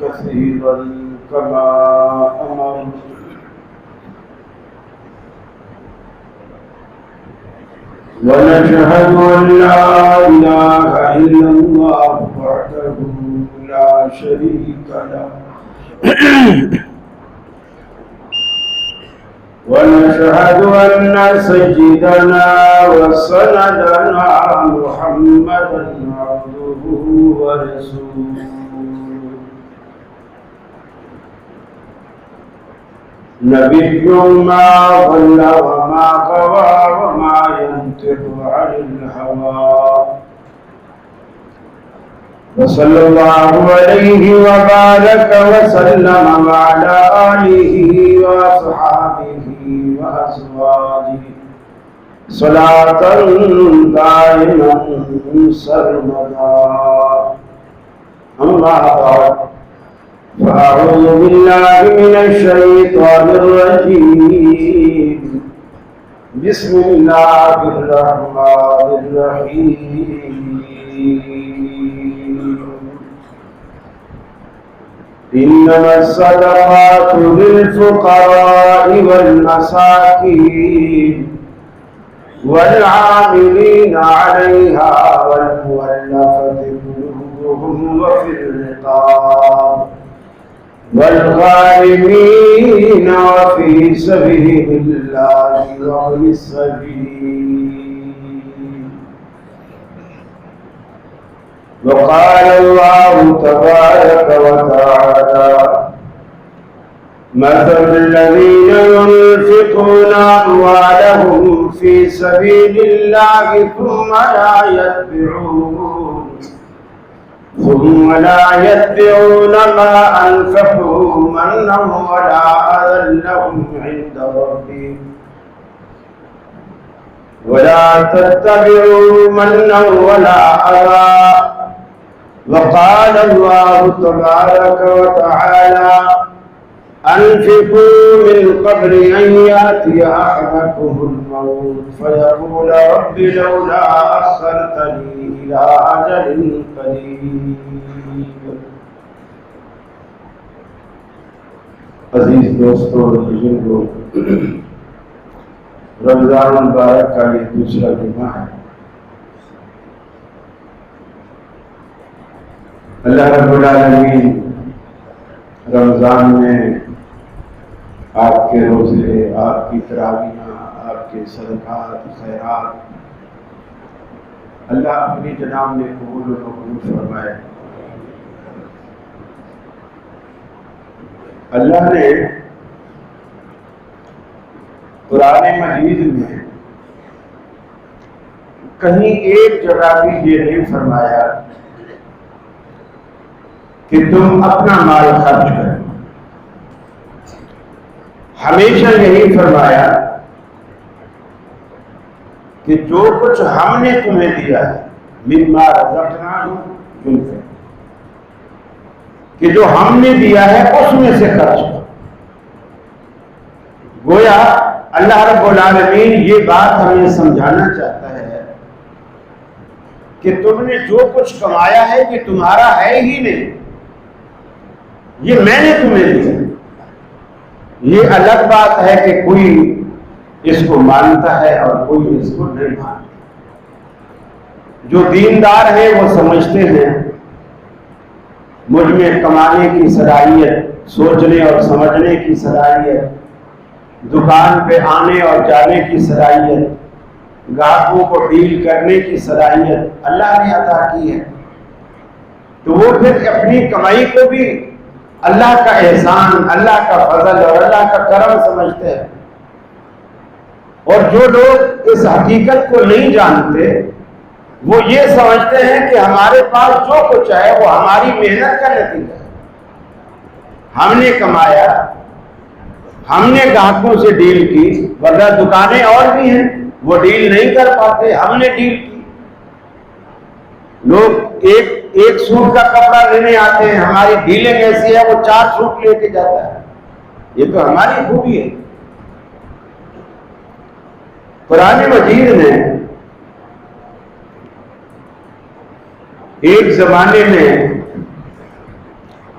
كثيرا كما أمر ونشهد أن لا إله إلا الله وحده لا شريك له ونشهد أن سيدنا وسندنا محمدا عبده ورسوله نبي ما ضل وما غوى وما ينطق عن الهوى وصلى الله عليه وبارك وسلم وعلى آله وأصحابه وأزواجه صلاة دائمة سرمدا أما بعد فأعوذ بالله من الشيطان الرجيم بسم الله الرحمن الرحيم إنما الصدقات للفقراء والمساكين والعاملين عليها والمؤلفة قلوبهم وفي الرقاب والغارمين وفي سبيل الله وابن السبيل وقال الله تبارك وتعالى مثل الذين ينفقون أموالهم في سبيل الله ثم لا يتبعون ما أنفقوا منا ولا أذى لهم عند ربهم ولا تتبعوا منا ولا أذى وقال الله تبارك وتعالى أنفقوا من قبل أن يأتي أحدكم الموت فيقول رب لولا أخرتني إلى أجل قريب. عزیز دوستوں اور بزرگوں، رمضان مبارک کا یہ دوسرا جمعہ ہے۔ اللہ رب العالمین رمضان میں آپ کے روزے، آپ کی تراویحیں، آپ کے صدقات خیرات اللہ اپنی جناب میں قبول و مقبول فرمائے۔ اللہ نے قرآن مجید میں کہیں ایک جگہ بھی یہ نہیں فرمایا کہ تم اپنا مال خرچ کرو، ہمیشہ یہی فرمایا کہ جو کچھ ہم نے تمہیں دیا ہے مما رزقناہم ینفقون، کہ جو ہم نے دیا ہے اس میں سے خرچ کرو۔ گویا اللہ رب العالمین یہ بات ہمیں سمجھانا چاہتا ہے کہ تم نے جو کچھ کمایا ہے یہ تمہارا ہے ہی نہیں، یہ میں نے تمہیں دیا۔ یہ الگ بات ہے کہ کوئی اس کو مانتا ہے اور کوئی اس کو نہیں مانتا۔ جو دیندار ہیں وہ سمجھتے ہیں مجھ میں کمانے کی صلاحیت، سوچنے اور سمجھنے کی صلاحیت، دکان پہ آنے اور جانے کی صلاحیت، گاہکوں کو ڈیل کرنے کی صلاحیت اللہ نے عطا کی ہے، تو وہ پھر اپنی کمائی کو بھی اللہ کا احسان، اللہ کا فضل اور اللہ کا کرم سمجھتے ہیں۔ اور جو لوگ اس حقیقت کو نہیں جانتے وہ یہ سمجھتے ہیں کہ ہمارے پاس جو کچھ ہے وہ ہماری محنت کا نتیجہ ہے، ہم نے کمایا، ہم نے گاہکوں سے ڈیل کی، ورنہ دکانیں اور بھی ہیں وہ ڈیل نہیں کر پاتے، ہم نے ڈیل کی۔ لوگ ایک سوٹ کا کپڑا لینے آتے ہیں، ہماری ڈیلنگ ایسی ہے وہ 4 سوٹ لے کے جاتا ہے، یہ تو ہماری خوبی ہے۔ قرآن مجید نے ایک زمانے میں